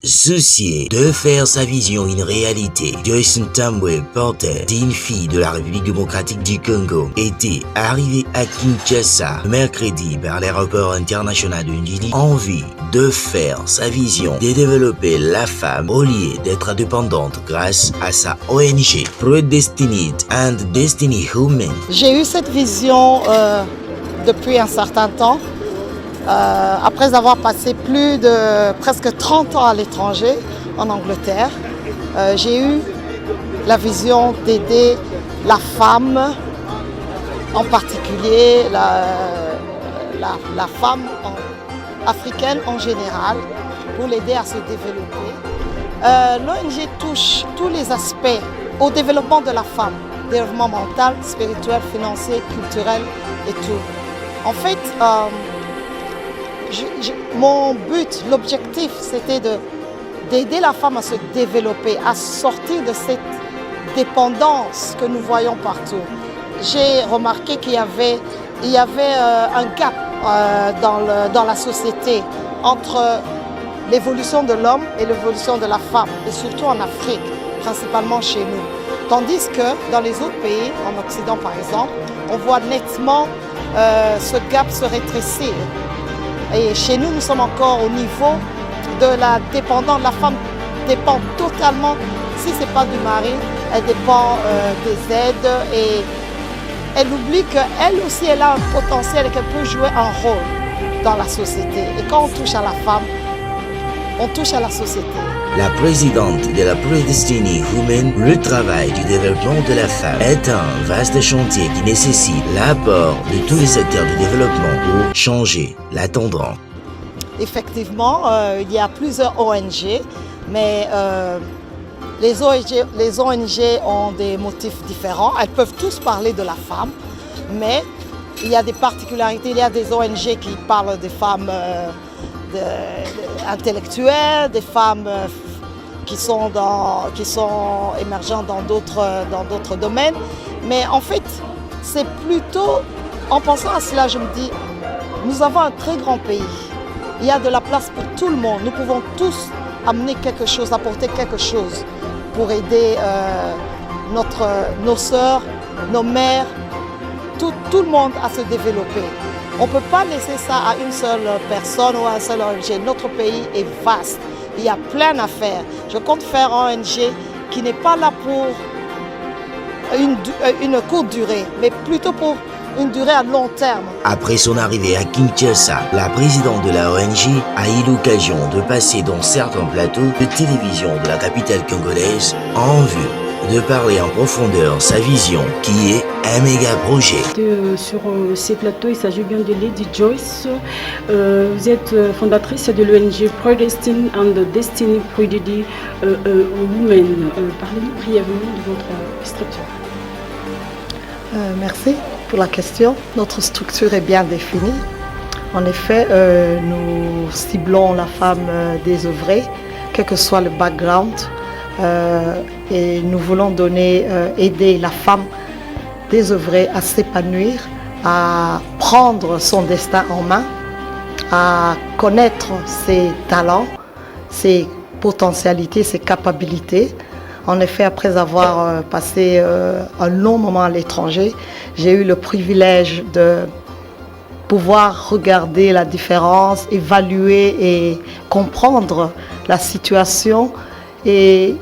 Soucié de faire sa vision une réalité, Joyce Ntambwe, porteur d'une fille de la République démocratique du Congo, était arrivé à Kinshasa mercredi par l'aéroport international de Njili en vue de faire sa vision de développer la femme au lieu d'être indépendante grâce à sa ONG Predestined and Destiny Women. J'ai eu cette vision depuis un certain temps. Après avoir passé plus de presque 30 ans à l'étranger, en Angleterre, j'ai eu la vision d'aider la femme, en particulier la femme africaine en général, pour l'aider à se développer. L'ONG touche tous les aspects au développement de la femme, développement mental, spirituel, financier, culturel et tout. En fait, mon but, l'objectif, c'était d'aider la femme à se développer, à sortir de cette dépendance que nous voyons partout. J'ai remarqué qu'il y avait un gap dans la société entre l'évolution de l'homme et l'évolution de la femme, et surtout en Afrique, principalement chez nous. Tandis que dans les autres pays, en Occident par exemple, on voit nettement ce gap se rétrécir. Et chez nous, nous sommes encore au niveau de la dépendance. La femme dépend totalement, si ce n'est pas du mari, elle dépend des aides et elle oublie qu'elle aussi, elle a un potentiel et qu'elle peut jouer un rôle dans la société. Et quand on touche à la femme, on touche à la société. La présidente de la Predestined Women, le travail du développement de la femme est un vaste chantier qui nécessite l'apport de tous les acteurs du développement pour changer la tendance. Effectivement, il y a plusieurs ONG, mais les ONG ont des motifs différents. Elles peuvent tous parler de la femme, mais il y a des particularités. Il y a des ONG qui parlent des femmes intellectuelles, des femmes qui sont émergentes dans d'autres domaines. Mais en fait, c'est plutôt, en pensant à cela, je me dis, nous avons un très grand pays. Il y a de la place pour tout le monde. Nous pouvons tous amener quelque chose, apporter quelque chose pour aider nos sœurs, nos mères, tout le monde à se développer. On ne peut pas laisser ça à une seule personne ou à un seul ONG. Notre pays est vaste. Il y a plein à faire. Je compte faire un ONG qui n'est pas là pour une courte durée, mais plutôt pour une durée à long terme. Après son arrivée à Kinshasa, la présidente de la ONG a eu l'occasion de passer dans certains plateaux de télévision de la capitale congolaise en vue de parler en profondeur sa vision qui est un méga projet. Sur ces plateaux, il s'agit bien de Lady Joyce. Vous êtes fondatrice de l'ONG Predestined and Destiny Women. Parlez-nous brièvement de votre structure. Merci pour la question. Notre structure est bien définie. En effet, nous ciblons la femme désœuvrée, quel que soit le background. Et nous voulons aider la femme désœuvrée à s'épanouir, à prendre son destin en main, à connaître ses talents, ses potentialités, ses capacités. En effet, après avoir passé un long moment à l'étranger, j'ai eu le privilège de pouvoir regarder la différence, évaluer et comprendre la situation. Et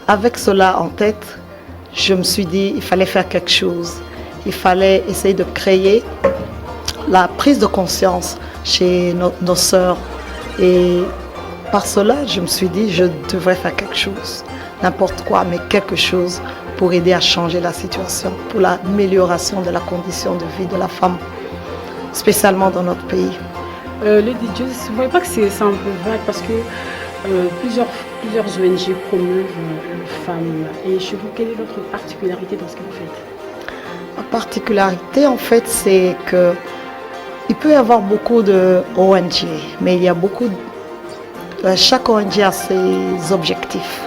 avec cela en tête, je me suis dit qu'il fallait faire quelque chose. Il fallait essayer de créer la prise de conscience chez nos sœurs. Et par cela, je me suis dit je devrais faire quelque chose. N'importe quoi, mais quelque chose pour aider à changer la situation, pour l'amélioration de la condition de vie de la femme, spécialement dans notre pays. Lady Joyce, vous ne voyez pas que c'est un peu vague parce que plusieurs ONG promeuvent les femmes. Et chez vous, quelle est votre particularité dans ce que vous faites? La particularité, en fait, c'est qu'il peut y avoir beaucoup de ONG, mais il y a chaque ONG a ses objectifs.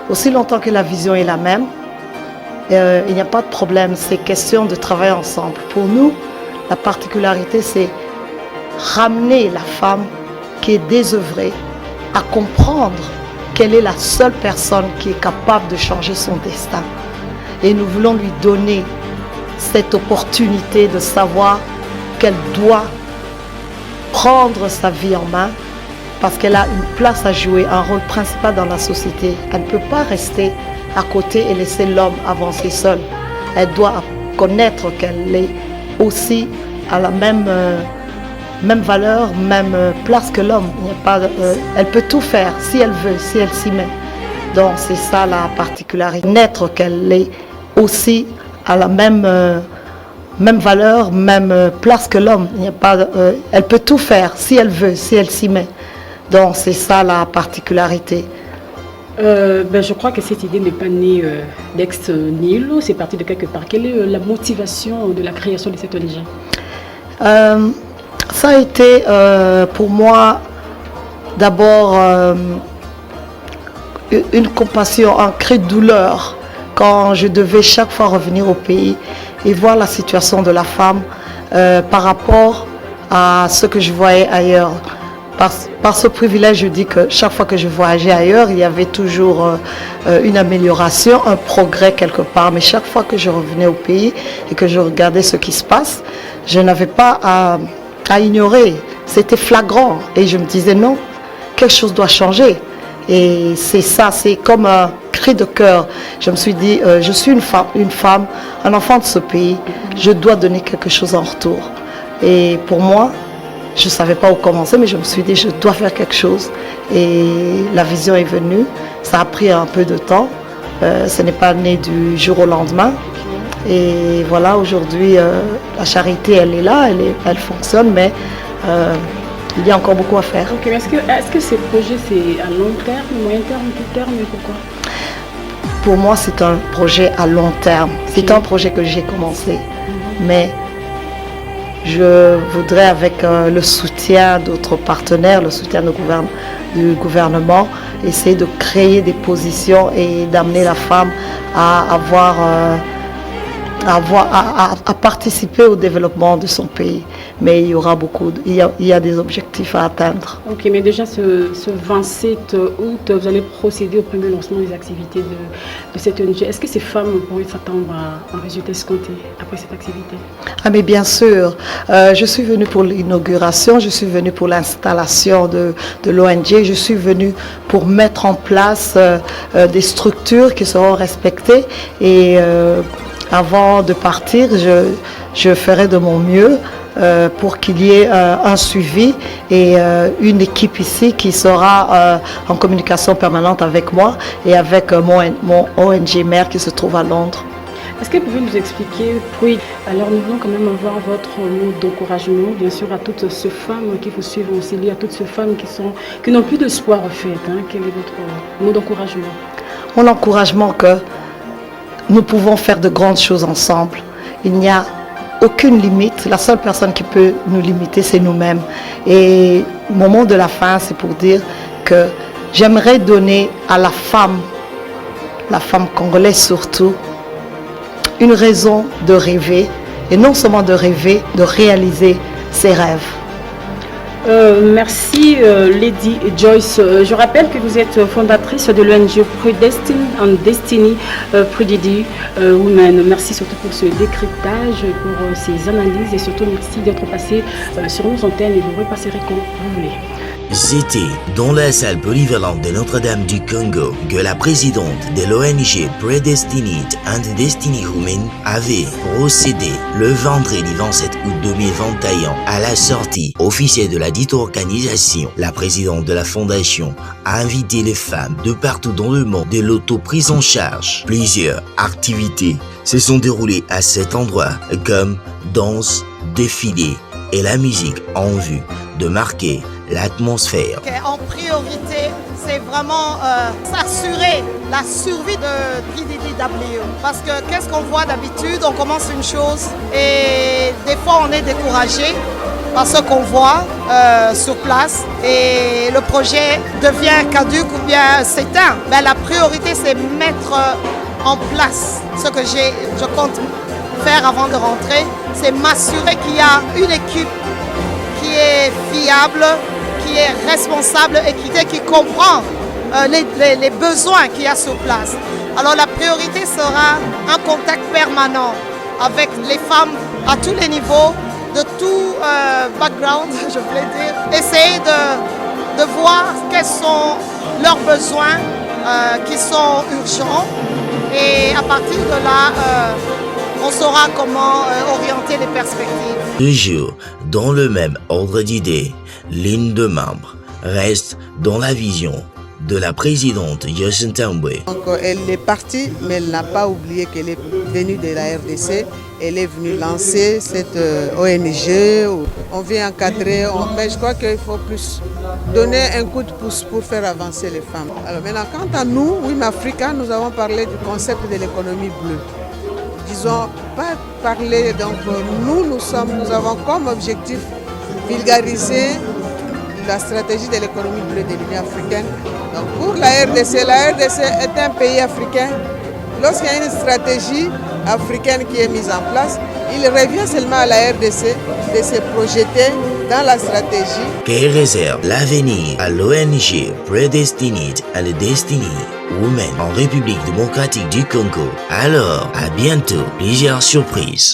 Aussi longtemps que la vision est la même, il n'y a pas de problème. C'est question de travailler ensemble. Pour nous, la particularité, c'est ramener la femme qui est désœuvrée à comprendre qu'elle est la seule personne qui est capable de changer son destin. Et nous voulons lui donner cette opportunité de savoir qu'elle doit prendre sa vie en main parce qu'elle a une place à jouer, un rôle principal dans la société. Elle ne peut pas rester à côté et laisser l'homme avancer seul. Elle doit connaître qu'elle est aussi à la même valeur, même place que l'homme. Elle peut tout faire si elle veut, si elle s'y met. Donc c'est ça la particularité. Naître qu'elle est aussi à la même valeur, même place que l'homme. Elle peut tout faire si elle veut, si elle s'y met. Donc c'est ça la particularité. Je crois que cette idée n'est pas née d'ex nihilo, c'est parti de quelque part. Quelle est la motivation de la création de cette ONG? Ça a été pour moi d'abord une compassion, un cri de douleur quand je devais chaque fois revenir au pays et voir la situation de la femme par rapport à ce que je voyais ailleurs. Par ce privilège, je dis que chaque fois que je voyageais ailleurs, il y avait toujours une amélioration, un progrès quelque part. Mais chaque fois que je revenais au pays et que je regardais ce qui se passe, je n'avais pas à ignorer. C'était flagrant. Et je me disais non, quelque chose doit changer. Et c'est ça, c'est comme un cri de cœur. Je me suis dit, je suis une femme, un enfant de ce pays. Je dois donner quelque chose en retour. Et pour moi, je ne savais pas où commencer, mais je me suis dit, je dois faire quelque chose. Et la vision est venue. Ça a pris un peu de temps. Ce n'est pas né du jour au lendemain. Et voilà, aujourd'hui, la charité, elle est là, elle fonctionne, mais il y a encore beaucoup à faire. Okay, est-ce que ce projet, c'est à long terme, moyen terme, court terme, et pourquoi? Pour moi, c'est un projet à long terme. C'est un projet que j'ai commencé. Mais je voudrais, avec le soutien d'autres partenaires, le soutien du gouvernement, essayer de créer des positions et d'amener la femme à participer au développement de son pays. Mais il y aura il y a des objectifs à atteindre. Ok, mais déjà ce 27 août, vous allez procéder au premier lancement des activités de cette ONG. Est-ce que ces femmes pourraient s'attendre à un résultat escompté après cette activité? Ah, mais bien sûr. Je suis venue pour l'inauguration, je suis venue pour l'installation de l'ONG, je suis venue pour mettre en place des structures qui seront respectées et avant de partir, je ferai de mon mieux pour qu'il y ait un suivi et une équipe ici qui sera en communication permanente avec moi et avec mon ONG mère qui se trouve à Londres. Est-ce que vous pouvez nous expliquer, oui, alors nous voulons quand même avoir votre mot d'encouragement, bien sûr, à toutes ces femmes qui vous suivent aussi, à toutes ces femmes qui n'ont plus d'espoir en fait. Quel est votre mot d'encouragement? Mon encouragement que nous pouvons faire de grandes choses ensemble. Il n'y a aucune limite. La seule personne qui peut nous limiter, c'est nous-mêmes. Et mon mot de la fin, c'est pour dire que j'aimerais donner à la femme congolaise surtout, une raison de rêver. Et non seulement de rêver, de réaliser ses rêves. Merci Lady Joyce. Je rappelle que vous êtes fondatrice de l'ONG Predestined and Destiny Prodigy Women. Merci surtout pour ce décryptage, pour ces analyses et surtout merci d'être passé sur nos antennes et vous repasserez quand vous voulez. C'était dans la salle polyvalente de Notre-Dame du Congo que la présidente de l'ONG Predestined and Destiny Women avait procédé le vendredi 27 août 2021 à la sortie officielle de la dite organisation. La présidente de la fondation a invité les femmes de partout dans le monde de l'auto-prise en charge. Plusieurs activités se sont déroulées à cet endroit comme danse, défilé et la musique en vue de marquer l'atmosphère. En priorité, c'est vraiment s'assurer la survie de PDDW. Parce que qu'est-ce qu'on voit d'habitude? On commence une chose et des fois on est découragé par ce qu'on voit sur place et le projet devient caduc ou bien s'éteint. Mais la priorité, c'est mettre en place ce que je compte faire avant de rentrer, c'est m'assurer qu'il y a une équipe qui est fiable, qui est responsable, équité, qui comprend les besoins qu'il y a sur place. Alors la priorité sera un contact permanent avec les femmes à tous les niveaux, de tout background, je voulais dire. Essayer de voir quels sont leurs besoins qui sont urgents et à partir de là, on saura comment orienter les perspectives. Toujours dans le même ordre d'idées, l'une de membres reste dans la vision de la présidente Jacinta Mbwe. Donc, elle est partie, mais elle n'a pas oublié qu'elle est venue de la RDC. Elle est venue lancer cette ONG. On vient encadrer, mais je crois qu'il faut plus donner un coup de pouce pour faire avancer les femmes. Alors maintenant, quant à nous, WIM Africa, nous avons parlé du concept de l'économie bleue. Disons, pas parler, donc nous avons comme objectif vulgariser la stratégie de l'économie bleue de l'Union africaine. Donc pour la RDC est un pays africain. Lorsqu'il y a une stratégie africaine qui est mise en place, il revient seulement à la RDC de se projeter dans la stratégie. Que réserve l'avenir à l'ONG Predestined and Destiny Women en République démocratique du Congo? Alors, à bientôt, plusieurs surprises.